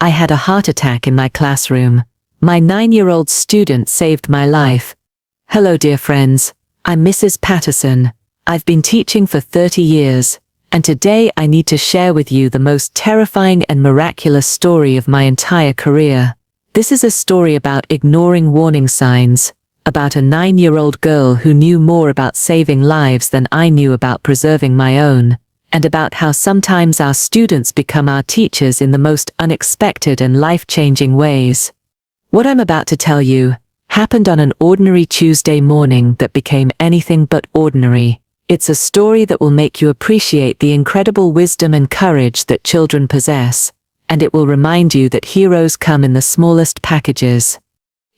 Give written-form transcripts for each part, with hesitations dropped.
I had a heart attack in my classroom. My 9-year-old student saved my life. Hello dear friends, I'm Mrs. Patterson. I've been teaching for 30 years, and today I need to share with you the most terrifying and miraculous story of my entire career. This is a story about ignoring warning signs, about a 9-year-old girl who knew more about saving lives than I knew about preserving my own, and about how sometimes our students become our teachers in the most unexpected and life-changing ways. What I'm about to tell you happened on an ordinary Tuesday morning that became anything but ordinary. It's a story that will make you appreciate the incredible wisdom and courage that children possess, and it will remind you that heroes come in the smallest packages.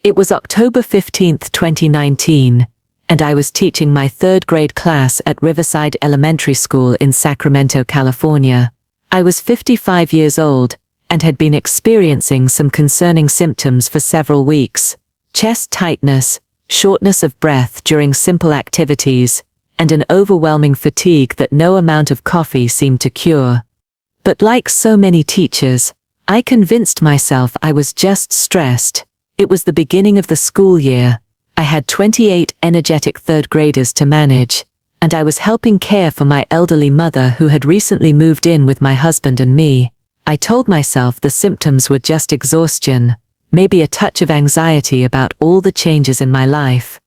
It was October 15th, 2019, and I was teaching my 3rd grade class at Riverside Elementary School in Sacramento, California. I was 55 years old and had been experiencing some concerning symptoms for several weeks: chest tightness, shortness of breath during simple activities, and an overwhelming fatigue that no amount of coffee seemed to cure. But like so many teachers, I convinced myself I was just stressed. It was the beginning of the school year. I had 28 energetic 3rd graders to manage, and I was helping care for my elderly mother who had recently moved in with my husband and me. I told myself the symptoms were just exhaustion, maybe a touch of anxiety about all the changes in my life.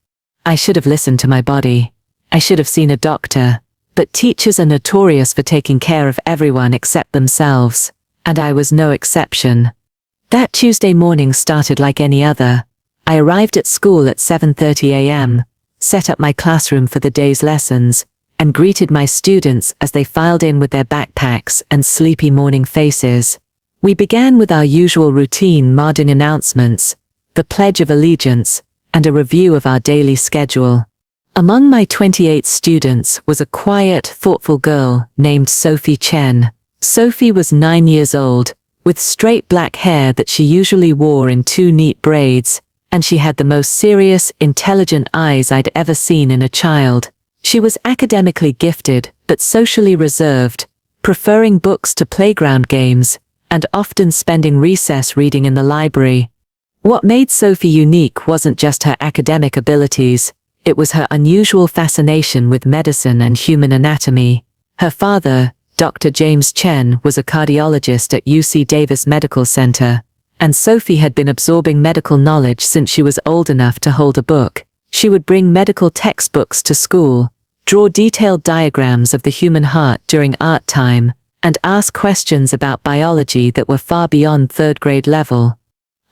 I should have listened to my body. I should have seen a doctor, but teachers are notorious for taking care of everyone except themselves, and I was no exception. That Tuesday morning started like any other. I arrived at school at 7:30 a.m., set up my classroom for the day's lessons, and greeted my students as they filed in with their backpacks and sleepy morning faces. We began with our usual routine morning announcements, the Pledge of Allegiance, and a review of our daily schedule. Among my 28 students was a quiet, thoughtful girl named Sophie Chen. Sophie was 9 years old, with straight black hair that she usually wore in 2 neat braids, and she had the most serious, intelligent eyes I'd ever seen in a child. She was academically gifted, but socially reserved, preferring books to playground games, and often spending recess reading in the library. What made Sophie unique wasn't just her academic abilities, it was her unusual fascination with medicine and human anatomy. Her father, Dr. James Chen, was a cardiologist at UC Davis Medical Center, and Sophie had been absorbing medical knowledge since she was old enough to hold a book. She would bring medical textbooks to school, draw detailed diagrams of the human heart during art time, and ask questions about biology that were far beyond 3rd grade level.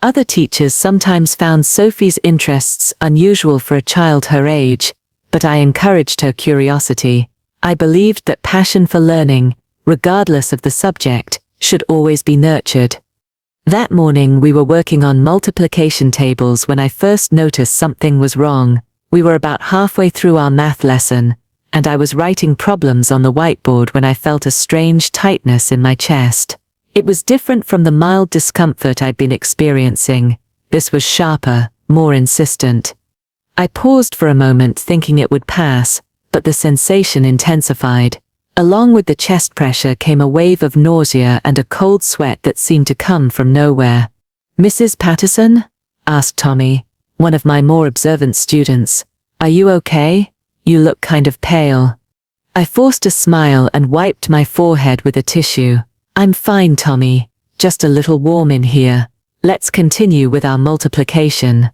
Other teachers sometimes found Sophie's interests unusual for a child her age, but I encouraged her curiosity. I believed that passion for learning, regardless of the subject, should always be nurtured. That morning we were working on multiplication tables when I first noticed something was wrong. We were about halfway through our math lesson, and I was writing problems on the whiteboard when I felt a strange tightness in my chest. It was different from the mild discomfort I'd been experiencing. This was sharper, more insistent. I paused for a moment thinking it would pass, but the sensation intensified. Along with the chest pressure came a wave of nausea and a cold sweat that seemed to come from nowhere. "Mrs. Patterson?" asked Tommy, one of my more observant students. "Are you okay? You look kind of pale." I forced a smile and wiped my forehead with a tissue. "I'm fine, Tommy. Just a little warm in here. Let's continue with our multiplication."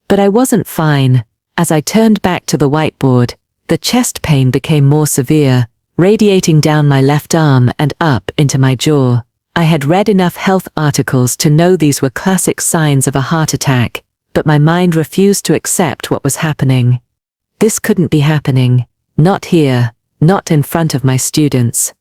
But I wasn't fine. As I turned back to the whiteboard, the chest pain became more severe, radiating down my left arm and up into my jaw. I had read enough health articles to know these were classic signs of a heart attack, but my mind refused to accept what was happening. This couldn't be happening. Not here, not in front of my students.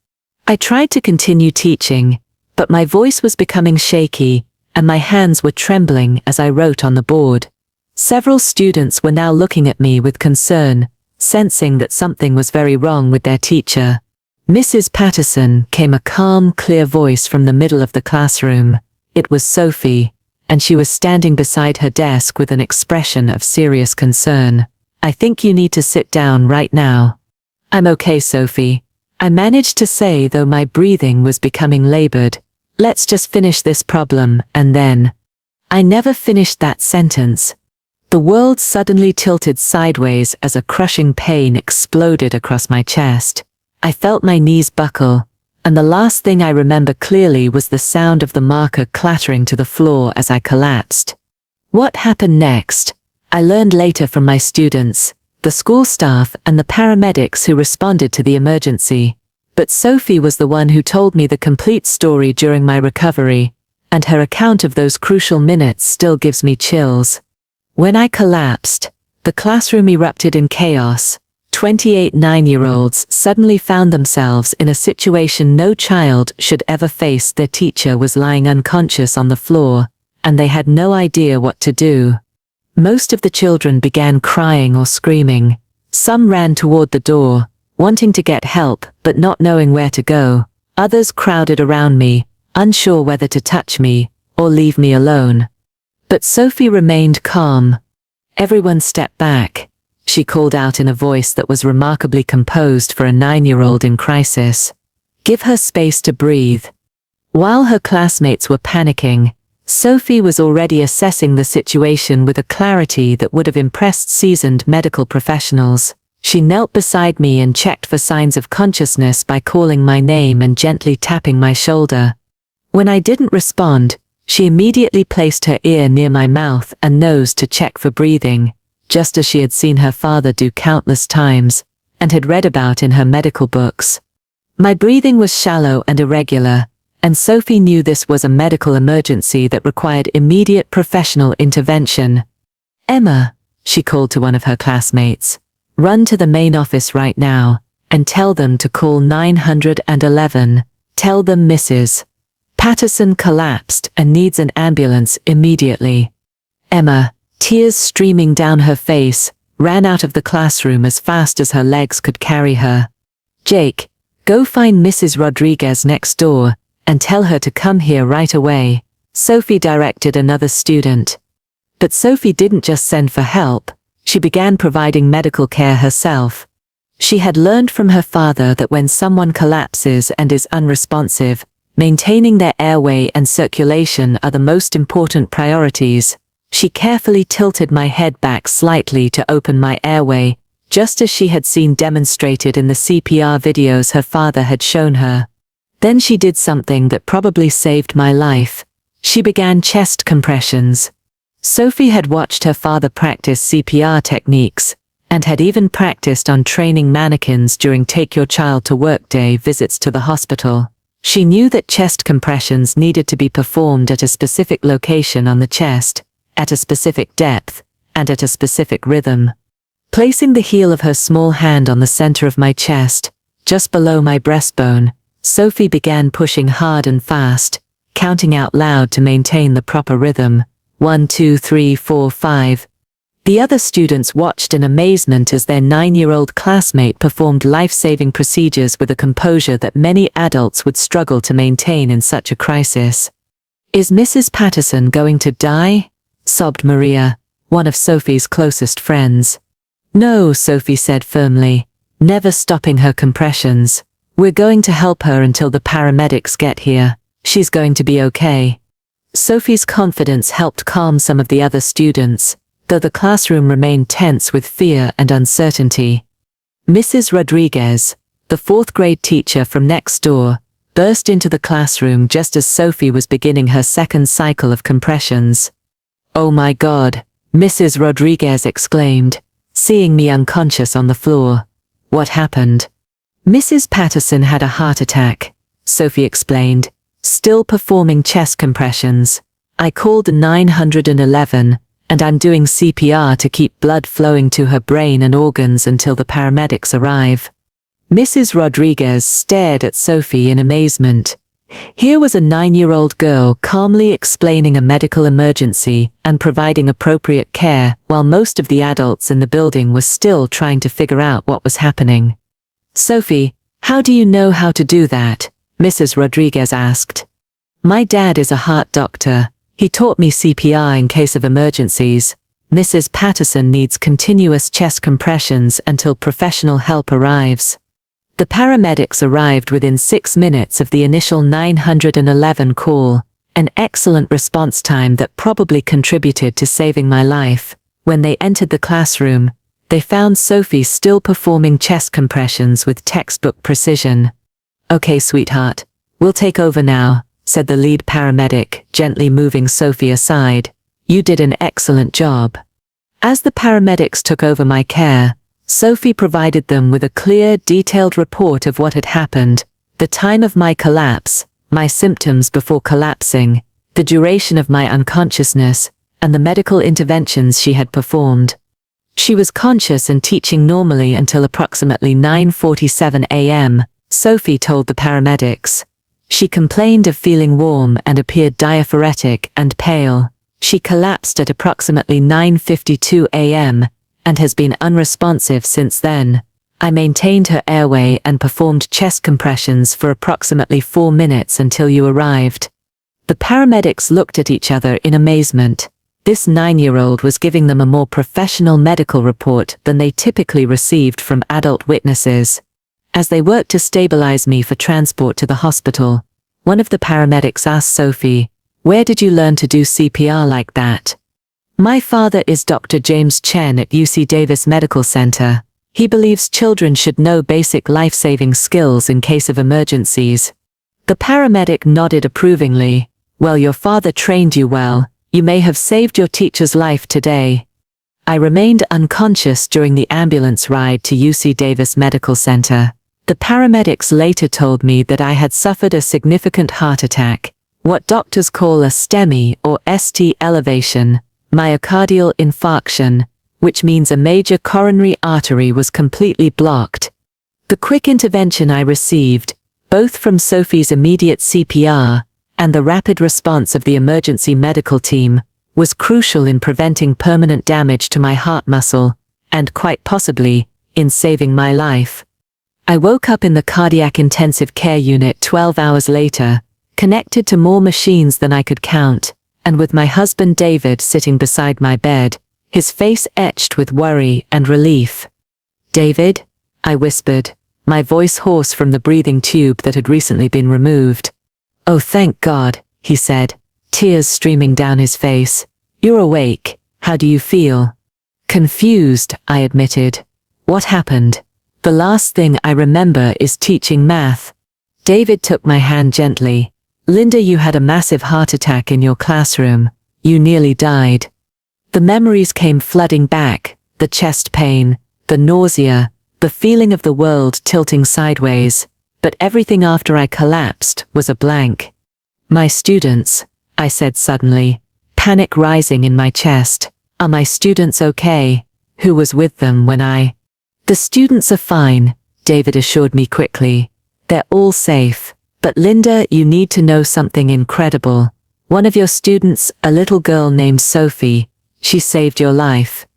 I tried to continue teaching, but my voice was becoming shaky, and my hands were trembling as I wrote on the board. Several students were now looking at me with concern, sensing that something was very wrong with their teacher. "Mrs. Patterson," came a calm, clear voice from the middle of the classroom. It was Sophie, and she was standing beside her desk with an expression of serious concern. "I think you need to sit down right now." "I'm okay, Sophie," I managed to say, though my breathing was becoming labored. Let's just finish this problem, and then. I never finished that sentence. The world suddenly tilted sideways as a crushing pain exploded across my chest. I felt my knees buckle, and the last thing I remember clearly was the sound of the marker clattering to the floor as I collapsed. What happened next? I learned later from my students, the school staff, and the paramedics who responded to the emergency. But Sophie was the one who told me the complete story during my recovery, and her account of those crucial minutes still gives me chills. When I collapsed, the classroom erupted in chaos. 28 9-year-olds suddenly found themselves in a situation no child should ever face. Their teacher was lying unconscious on the floor, and they had no idea what to do. Most of the children began crying or screaming. Some ran toward the door, wanting to get help but not knowing where to go. Others crowded around me, unsure whether to touch me or leave me alone. But Sophie remained calm. "Everyone step back," she called out in a voice that was remarkably composed for a 9-year-old in crisis. "Give her space to breathe." While her classmates were panicking, Sophie was already assessing the situation with a clarity that would have impressed seasoned medical professionals. She knelt beside me and checked for signs of consciousness by calling my name and gently tapping my shoulder. When I didn't respond, she immediately placed her ear near my mouth and nose to check for breathing, just as she had seen her father do countless times, and had read about in her medical books. My breathing was shallow and irregular, and Sophie knew this was a medical emergency that required immediate professional intervention. "Emma," she called to one of her classmates, "run to the main office right now, and tell them to call 911. Tell them Mrs. Patterson collapsed and needs an ambulance immediately." Emma, tears streaming down her face, ran out of the classroom as fast as her legs could carry her. "Jake, go find Mrs. Rodriguez next door, and tell her to come here right away," Sophie directed another student. But Sophie didn't just send for help, she began providing medical care herself. She had learned from her father that when someone collapses and is unresponsive, maintaining their airway and circulation are the most important priorities. She carefully tilted my head back slightly to open my airway, just as she had seen demonstrated in the CPR videos her father had shown her. Then she did something that probably saved my life. She began chest compressions. Sophie had watched her father practice CPR techniques, and had even practiced on training mannequins during Take Your Child to Work Day visits to the hospital. She knew that chest compressions needed to be performed at a specific location on the chest, at a specific depth, and at a specific rhythm. Placing the heel of her small hand on the center of my chest, just below my breastbone, Sophie began pushing hard and fast, counting out loud to maintain the proper rhythm. 1, 2, 3, 4, 5. The other students watched in amazement as their 9-year-old classmate performed life-saving procedures with a composure that many adults would struggle to maintain in such a crisis. "Is Mrs. Patterson going to die?" sobbed Maria, one of Sophie's closest friends. "No," Sophie said firmly, never stopping her compressions. "We're going to help her until the paramedics get here. She's going to be okay." Sophie's confidence helped calm some of the other students, though the classroom remained tense with fear and uncertainty. Mrs. Rodriguez, the 4th-grade teacher from next door, burst into the classroom just as Sophie was beginning her second cycle of compressions. "Oh my God," Mrs. Rodriguez exclaimed, seeing me unconscious on the floor. "What happened?" "Mrs. Patterson had a heart attack," Sophie explained, still performing chest compressions. "I called 911, and I'm doing CPR to keep blood flowing to her brain and organs until the paramedics arrive." Mrs. Rodriguez stared at Sophie in amazement. Here was a 9-year-old girl calmly explaining a medical emergency and providing appropriate care, while most of the adults in the building were still trying to figure out what was happening. "Sophie, how do you know how to do that?" Mrs. Rodriguez asked. "My dad is a heart doctor. He taught me CPR in case of emergencies. Mrs. Patterson needs continuous chest compressions until professional help arrives." The paramedics arrived within 6 minutes of the initial 911 call, an excellent response time that probably contributed to saving my life. When they entered the classroom, they found Sophie still performing chest compressions with textbook precision. "Okay, sweetheart, we'll take over now," said the lead paramedic, gently moving Sophie aside. "You did an excellent job." As the paramedics took over my care, Sophie provided them with a clear, detailed report of what had happened, the time of my collapse, my symptoms before collapsing, the duration of my unconsciousness, and the medical interventions she had performed. She was conscious and teaching normally until approximately 9:47 a.m., Sophie told the paramedics. She complained of feeling warm and appeared diaphoretic and pale. She collapsed at approximately 9:52 a.m., and has been unresponsive since then. I maintained her airway and performed chest compressions for approximately 4 minutes until you arrived. The paramedics looked at each other in amazement. This 9-year-old was giving them a more professional medical report than they typically received from adult witnesses. As they worked to stabilize me for transport to the hospital, one of the paramedics asked Sophie, "Where did you learn to do CPR like that?" "My father is Dr. James Chen at UC Davis Medical Center. He believes children should know basic life-saving skills in case of emergencies." The paramedic nodded approvingly. "Well, your father trained you well. You may have saved your teacher's life today." I remained unconscious during the ambulance ride to UC Davis Medical Center. The paramedics later told me that I had suffered a significant heart attack, what doctors call a STEMI or ST elevation, myocardial infarction, which means a major coronary artery was completely blocked. The quick intervention I received, both from Sophie's immediate CPR and the rapid response of the emergency medical team, was crucial in preventing permanent damage to my heart muscle, and quite possibly, in saving my life. I woke up in the cardiac intensive care unit 12 hours later, connected to more machines than I could count, and with my husband David sitting beside my bed, his face etched with worry and relief. "David?" I whispered, my voice hoarse from the breathing tube that had recently been removed. "Oh, thank God," he said, tears streaming down his face. "You're awake. How do you feel?" "Confused," I admitted. "What happened?" "The last thing I remember is teaching math." David took my hand gently. "Linda, you had a massive heart attack in your classroom. You nearly died." The memories came flooding back, the chest pain, the nausea, the feeling of the world tilting sideways, but everything after I collapsed was a blank. "My students," I said suddenly, panic rising in my chest. "Are my students okay? Who was with them when I—" "The students are fine," David assured me quickly. "They're all safe. But Linda, you need to know something incredible. One of your students, a little girl named Sophie, she saved your life."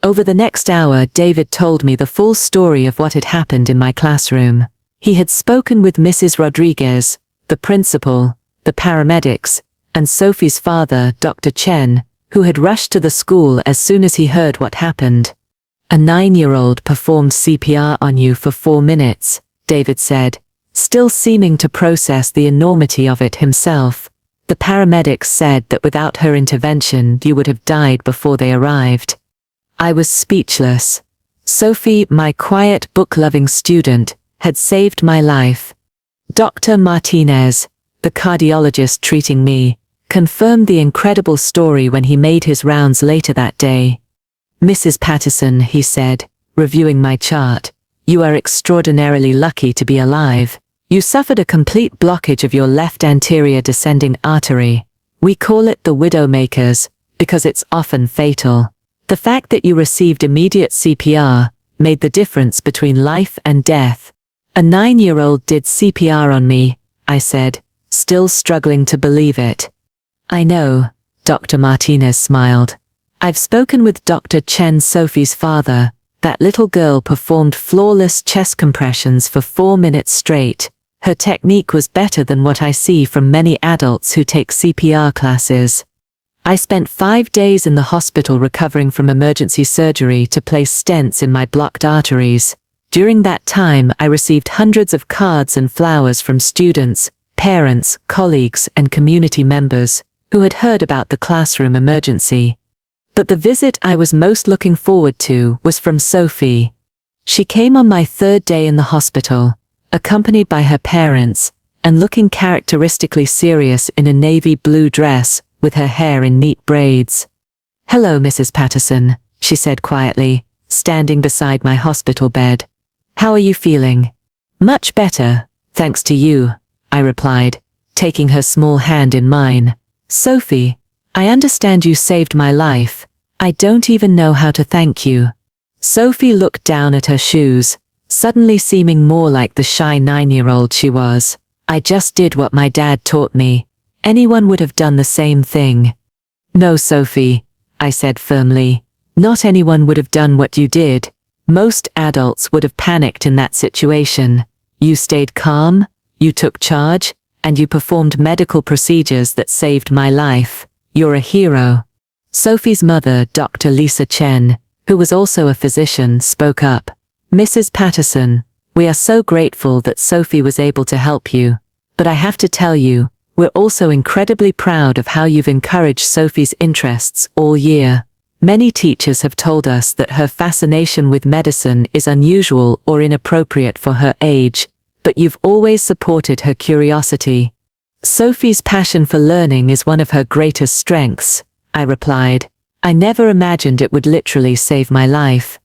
Over the next hour, David told me the full story of what had happened in my classroom. He had spoken with Mrs. Rodriguez, the principal, the paramedics, and Sophie's father, Dr. Chen, who had rushed to the school as soon as he heard what happened. "A 9-year-old performed CPR on you for 4 minutes, David said, still seeming to process the enormity of it himself. "The paramedics said that without her intervention you would have died before they arrived." I was speechless. Sophie, my quiet, book-loving student, had saved my life. Dr. Martinez, the cardiologist treating me, confirmed the incredible story when he made his rounds later that day. "Mrs. Patterson," he said, reviewing my chart, "you are extraordinarily lucky to be alive. You suffered a complete blockage of your left anterior descending artery. We call it the widowmakers, because it's often fatal. The fact that you received immediate CPR made the difference between life and death." "A 9-year-old did CPR on me," I said, still struggling to believe it. "I know," Dr. Martinez smiled. "I've spoken with Dr. Chen, Sophie's father. That little girl performed flawless chest compressions for 4 minutes straight. Her technique was better than what I see from many adults who take CPR classes." I spent 5 days in the hospital recovering from emergency surgery to place stents in my blocked arteries. During that time, I received hundreds of cards and flowers from students, parents, colleagues, and community members who had heard about the classroom emergency. But the visit I was most looking forward to was from Sophie. She came on my third day in the hospital, accompanied by her parents, and looking characteristically serious in a navy blue dress with her hair in neat braids. "Hello, Mrs. Patterson," she said quietly, standing beside my hospital bed. "How are you feeling?" "Much better, thanks to you," I replied, taking her small hand in mine. "Sophie, I understand you saved my life. I don't even know how to thank you." Sophie looked down at her shoes, suddenly seeming more like the shy 9-year-old she was. "I just did what my dad taught me. Anyone would have done the same thing." "No, Sophie," I said firmly. "Not anyone would have done what you did. Most adults would have panicked in that situation. You stayed calm, you took charge, and you performed medical procedures that saved my life. You're a hero." Sophie's mother, Dr. Lisa Chen, who was also a physician, spoke up. "Mrs. Patterson, we are so grateful that Sophie was able to help you. But I have to tell you, we're also incredibly proud of how you've encouraged Sophie's interests all year. Many teachers have told us that her fascination with medicine is unusual or inappropriate for her age, but you've always supported her curiosity." "Sophie's passion for learning is one of her greatest strengths," I replied. "I never imagined it would literally save my life."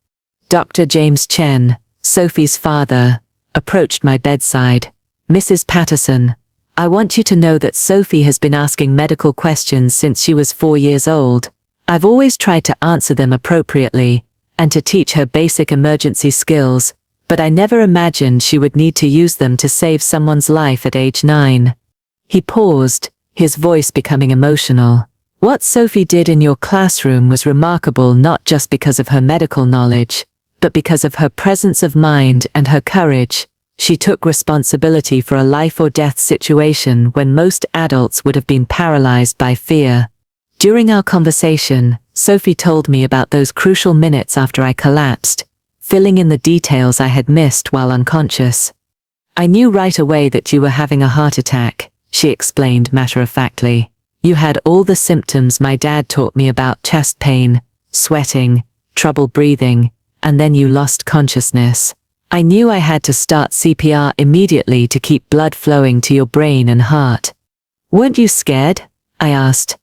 Dr. James Chen, Sophie's father, approached my bedside. "Mrs. Patterson, I want you to know that Sophie has been asking medical questions since she was 4 years old. I've always tried to answer them appropriately, and to teach her basic emergency skills, but I never imagined she would need to use them to save someone's life at age 9. He paused, his voice becoming emotional. "What Sophie did in your classroom was remarkable not just because of her medical knowledge, but because of her presence of mind and her courage. She took responsibility for a life-or-death situation when most adults would have been paralyzed by fear." During our conversation, Sophie told me about those crucial minutes after I collapsed, filling in the details I had missed while unconscious. "I knew right away that you were having a heart attack," she explained matter-of-factly. "You had all the symptoms my dad taught me about: chest pain, sweating, trouble breathing, and then you lost consciousness. I knew I had to start CPR immediately to keep blood flowing to your brain and heart." "Weren't you scared?" I asked.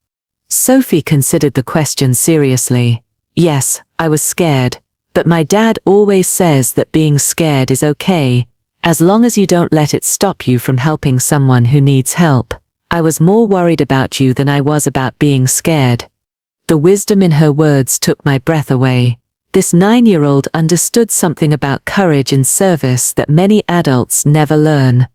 Sophie considered the question seriously. "Yes, I was scared, but my dad always says that being scared is okay, as long as you don't let it stop you from helping someone who needs help. I was more worried about you than I was about being scared." The wisdom in her words took my breath away. This 9-year-old understood something about courage and service that many adults never learn.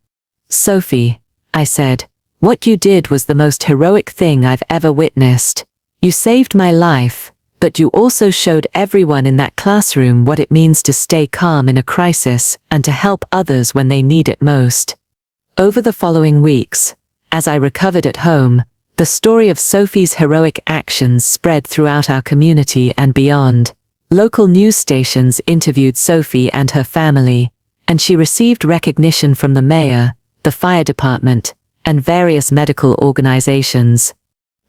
"Sophie," I said, "what you did was the most heroic thing I've ever witnessed. You saved my life, but you also showed everyone in that classroom what it means to stay calm in a crisis and to help others when they need it most." Over the following weeks, as I recovered at home, the story of Sophie's heroic actions spread throughout our community and beyond. Local news stations interviewed Sophie and her family, and she received recognition from the mayor, the fire department, and various medical organizations.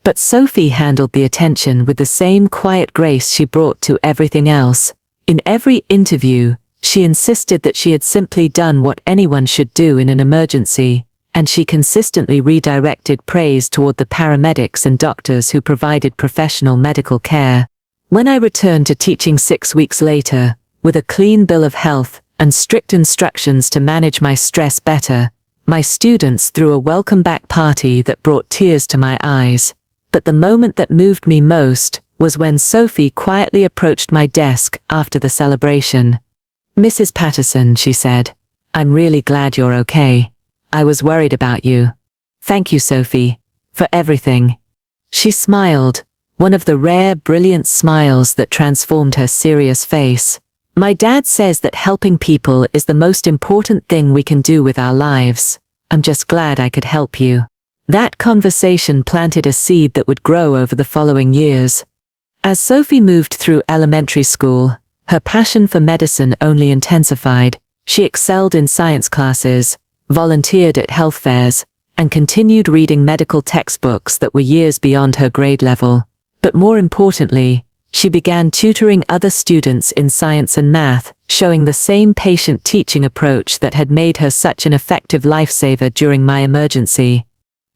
But Sophie handled the attention with the same quiet grace she brought to everything else. In every interview, she insisted that she had simply done what anyone should do in an emergency, and she consistently redirected praise toward the paramedics and doctors who provided professional medical care. When I returned to teaching 6 weeks later, with a clean bill of health and strict instructions to manage my stress better, my students threw a welcome back party that brought tears to my eyes. But the moment that moved me most was when Sophie quietly approached my desk after the celebration. "Mrs. Patterson," she said, "I'm really glad you're okay. I was worried about you. Thank you, Sophie, for everything." She smiled, one of the rare, brilliant smiles that transformed her serious face. "My dad says that helping people is the most important thing we can do with our lives. I'm just glad I could help you." That conversation planted a seed that would grow over the following years. As Sophie moved through elementary school, Her passion for medicine only intensified. She excelled in science classes, volunteered at health fairs, and continued reading medical textbooks that were years beyond her grade level. But more importantly, she began tutoring other students in science and math, showing the same patient teaching approach that had made her such an effective lifesaver during my emergency.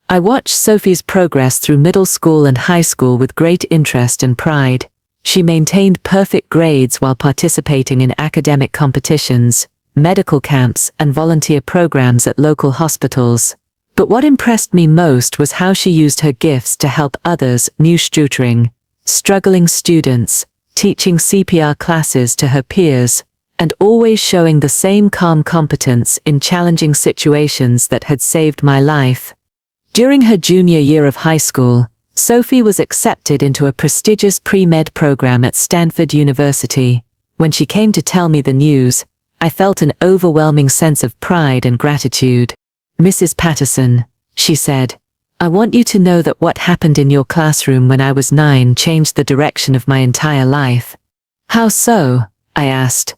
I watched Sophie's progress through middle school and high school with great interest and pride. She maintained perfect grades while participating in academic competitions, medical camps, and volunteer programs at local hospitals. But what impressed me most was how she used her gifts to help others, tutoring struggling students, teaching CPR classes to her peers, and always showing the same calm competence in challenging situations that had saved my life. During her junior year of high school, Sophie was accepted into a prestigious pre-med program at Stanford University. When she came to tell me the news, I felt an overwhelming sense of pride and gratitude. "Mrs. Patterson," she said, "I want you to know that what happened in your classroom when I was 9 changed the direction of my entire life." "How so?" I asked.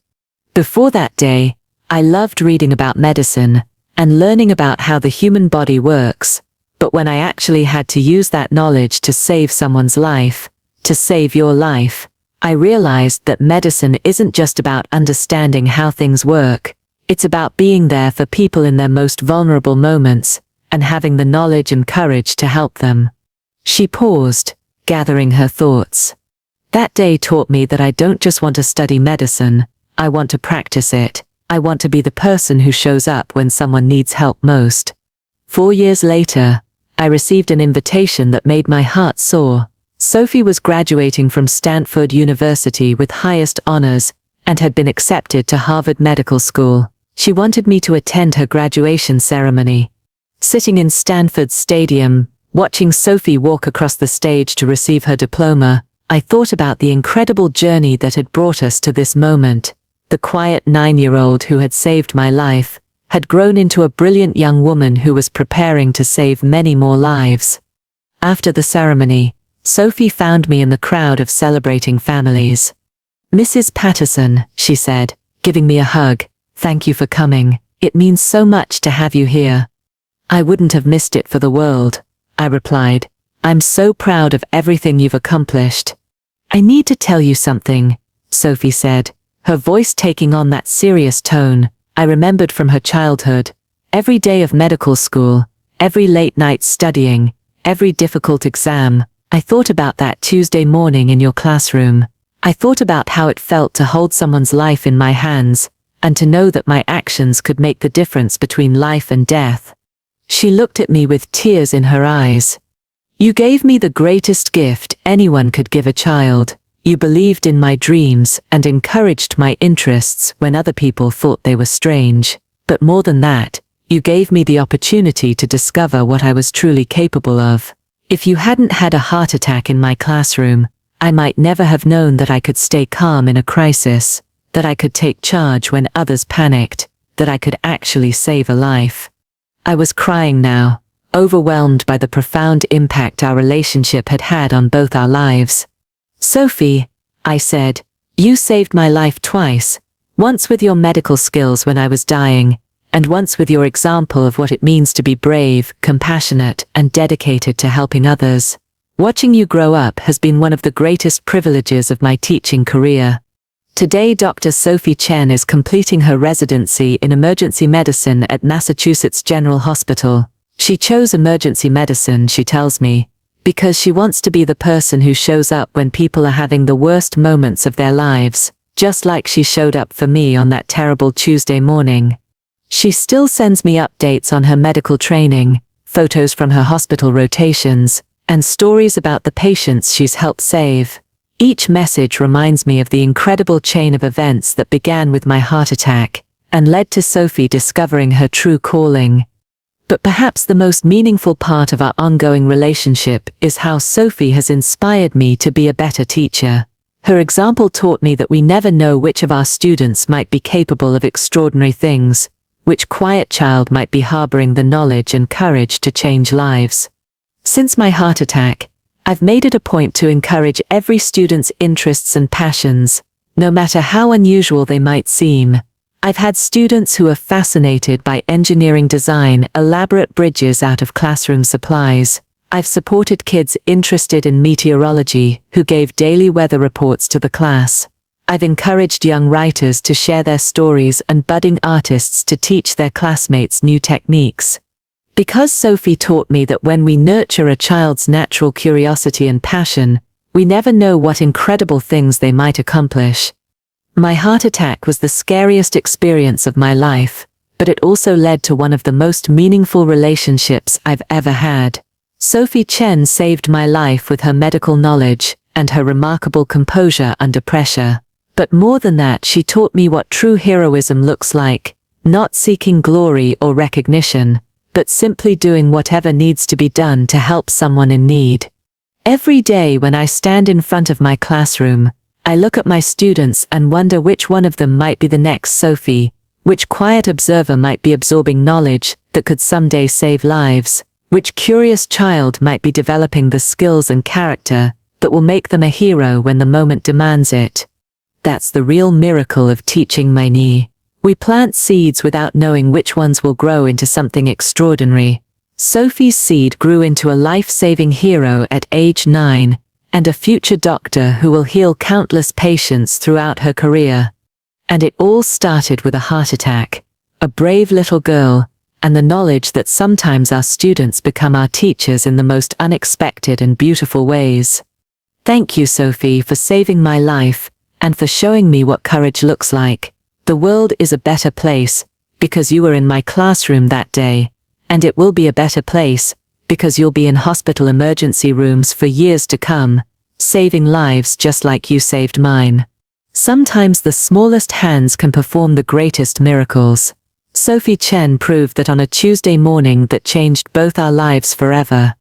Before that day, I loved reading about medicine and learning about how the human body works, but when I actually had to use that knowledge to save someone's life, to save your life, I realized that medicine isn't just about understanding how things work, it's about being there for people in their most vulnerable moments, and having the knowledge and courage to help them. She paused, gathering her thoughts. That day taught me that I don't just want to study medicine, I want to practice it. I want to be the person who shows up when someone needs help most. 4 years later, I received an invitation that made my heart soar. Sophie was graduating from Stanford University with highest honors and had been accepted to Harvard Medical School. She wanted me to attend her graduation ceremony. Sitting in Stanford Stadium, watching Sophie walk across the stage to receive her diploma, I thought about the incredible journey that had brought us to this moment. The quiet 9-year-old who had saved my life had grown into a brilliant young woman who was preparing to save many more lives. After the ceremony, Sophie found me in the crowd of celebrating families. "Mrs. Patterson," she said, giving me a hug, "thank you for coming. It means so much to have you here." "I wouldn't have missed it for the world," I replied. "I'm so proud of everything you've accomplished." "I need to tell you something," Sophie said, her voice taking on that serious tone I remembered from her childhood. Every day of medical school, every late night studying, every difficult exam, I thought about that Tuesday morning in your classroom. I thought about how it felt to hold someone's life in my hands, and to know that my actions could make the difference between life and death. She looked at me with tears in her eyes. "You gave me the greatest gift anyone could give a child. You believed in my dreams and encouraged my interests when other people thought they were strange. But more than that, you gave me the opportunity to discover what I was truly capable of. If you hadn't had a heart attack in my classroom, I might never have known that I could stay calm in a crisis, that I could take charge when others panicked, that I could actually save a life." I was crying now, overwhelmed by the profound impact our relationship had had on both our lives. "Sophie," I said, "you saved my life twice, once with your medical skills when I was dying, and once with your example of what it means to be brave, compassionate, and dedicated to helping others. Watching you grow up has been one of the greatest privileges of my teaching career." Today Dr. Sophie Chen is completing her residency in emergency medicine at Massachusetts General Hospital. She chose emergency medicine, she tells me, because she wants to be the person who shows up when people are having the worst moments of their lives, just like she showed up for me on that terrible Tuesday morning. She still sends me updates on her medical training, photos from her hospital rotations, and stories about the patients she's helped save. Each message reminds me of the incredible chain of events that began with my heart attack and led to Sophie discovering her true calling. But perhaps the most meaningful part of our ongoing relationship is how Sophie has inspired me to be a better teacher. Her example taught me that we never know which of our students might be capable of extraordinary things, which quiet child might be harboring the knowledge and courage to change lives. Since my heart attack, I've made it a point to encourage every student's interests and passions, no matter how unusual they might seem. I've had students who are fascinated by engineering design, elaborate bridges out of classroom supplies. I've supported kids interested in meteorology who gave daily weather reports to the class. I've encouraged young writers to share their stories and budding artists to teach their classmates new techniques. Because Sophie taught me that when we nurture a child's natural curiosity and passion, we never know what incredible things they might accomplish. My heart attack was the scariest experience of my life, but it also led to one of the most meaningful relationships I've ever had. Sophie Chen saved my life with her medical knowledge and her remarkable composure under pressure. But more than that, she taught me what true heroism looks like, not seeking glory or recognition, but simply doing whatever needs to be done to help someone in need. Every day when I stand in front of my classroom, I look at my students and wonder which one of them might be the next Sophie, which quiet observer might be absorbing knowledge that could someday save lives, which curious child might be developing the skills and character that will make them a hero when the moment demands it. That's the real miracle of teaching my knee. We plant seeds without knowing which ones will grow into something extraordinary. Sophie's seed grew into a life-saving hero at age 9, and a future doctor who will heal countless patients throughout her career. And it all started with a heart attack, a brave little girl, and the knowledge that sometimes our students become our teachers in the most unexpected and beautiful ways. Thank you, Sophie, for saving my life, and for showing me what courage looks like. The world is a better place, because you were in my classroom that day, and it will be a better place, because you'll be in hospital emergency rooms for years to come, saving lives just like you saved mine. Sometimes the smallest hands can perform the greatest miracles. Sophie Chen proved that on a Tuesday morning that changed both our lives forever.